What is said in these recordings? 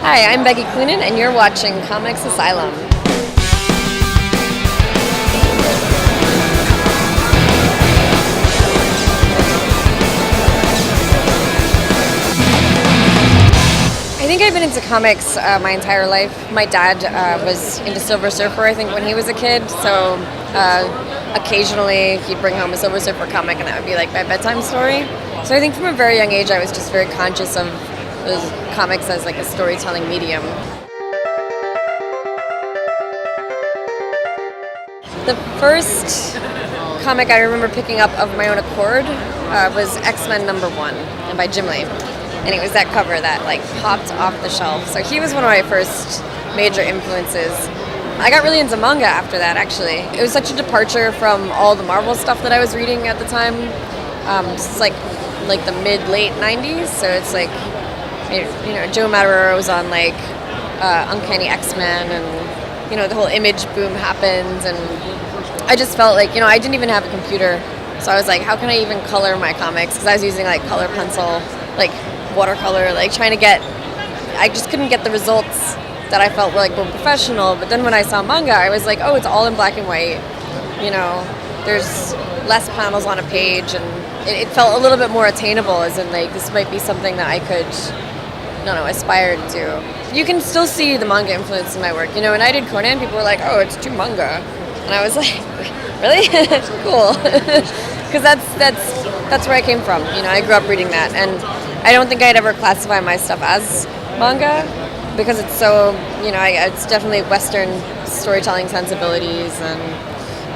Hi, I'm Becky Cloonan, and you're watching Comix Asylum. I think I've been into comics my entire life. My dad was into Silver Surfer, I think, when he was a kid, so occasionally he'd bring home a Silver Surfer comic, and that would be like my bedtime story. So I think from a very young age I was just very conscious of those comics as like a storytelling medium. The first comic I remember picking up of my own accord was X-Men #1 and by Jim Lee. And it was that cover that like popped off the shelf. So he was one of my first major influences. I got really into manga after that, actually. It was such a departure from all the Marvel stuff that I was reading at the time. It's like the mid-late 90s, so it's like, you know, Joe Madureira was on like Uncanny X-Men, and you know, the whole image boom happened, and I just felt like, you know, I didn't even have a computer, so I was like, how can I even color my comics? Because I was using like color pencil, like watercolor, like trying to get, I just couldn't get the results that I felt were like more professional. But then when I saw manga, I was like, oh, it's all in black and white, you know, there's less panels on a page, and it felt a little bit more attainable, as in like this might be something that I could, I don't know, aspire to do. You can still see the manga influence in my work. You know, when I did Conan, people were like, oh, it's too manga. And I was like, really? Cool. Because that's where I came from. You know, I grew up reading that. And I don't think I'd ever classify my stuff as manga because it's so, you know, it's definitely Western storytelling sensibilities, and,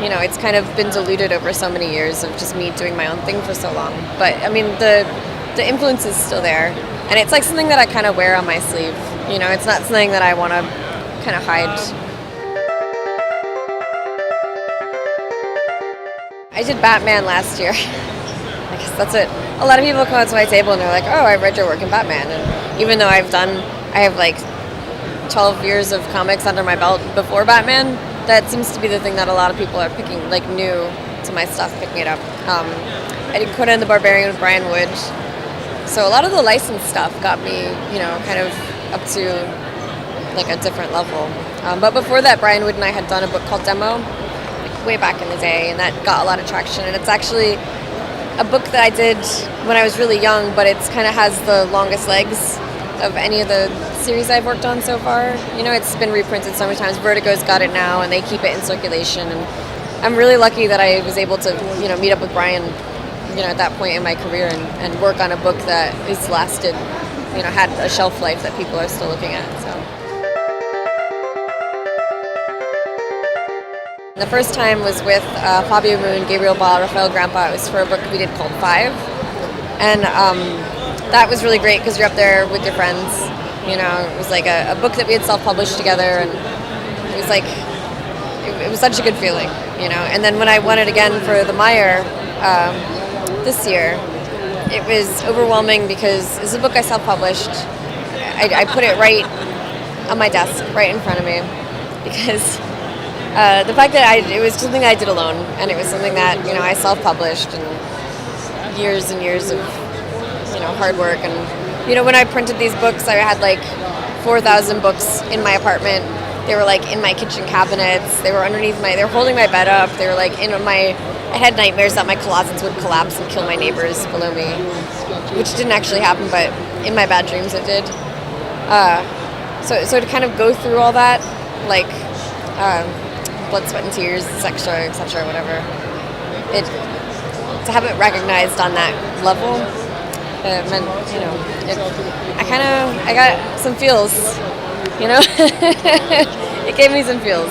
you know, it's kind of been diluted over so many years of just me doing my own thing for so long. But, I mean, the influence is still there. And it's like something that I kind of wear on my sleeve. You know, it's not something that I want to kind of hide. I did Batman last year. I guess that's it. A lot of people come up to my table and they're like, oh, I read your work in Batman. And even though I have like 12 years of comics under my belt before Batman, that seems to be the thing that a lot of people are picking, like new to my stuff, picking it up. I did Conan the Barbarian with Brian Wood. So a lot of the licensed stuff got me, you know, kind of up to like a different level. But before that, Brian Wood and I had done a book called Demo, like way back in the day, and that got a lot of traction. And it's actually a book that I did when I was really young, but it's kind of has the longest legs of any of the series I've worked on so far. You know, it's been reprinted so many times. Vertigo's got it now, and they keep it in circulation. And I'm really lucky that I was able to, you know, meet up with Brian, you know, at that point in my career and work on a book that has lasted, you know, had a shelf life that people are still looking at. So the first time was with Fabio Moon, Gabriel Ba, Rafael Grampa. It was for a book we did called Five, and that was really great because you're up there with your friends. You know, it was like a book that we had self-published together, and it was like it was such a good feeling, you know. And then when I won it again for the Meyer this year, it was overwhelming because it's a book I self-published. I put it right on my desk, right in front of me, because the fact that it was something that I did alone, and it was something that, you know, I self-published, and years of, you know, hard work. And, you know, when I printed these books, I had like 4,000 books in my apartment. They were like in my kitchen cabinets. They were underneath they were holding my bed up. They were like I had nightmares that my closets would collapse and kill my neighbors below me, which didn't actually happen, but in my bad dreams it did. So to kind of go through all that, like blood, sweat, and tears, etc., whatever, to have it recognized on that level, meant, you know, I got some feels, you know. It gave me some feels.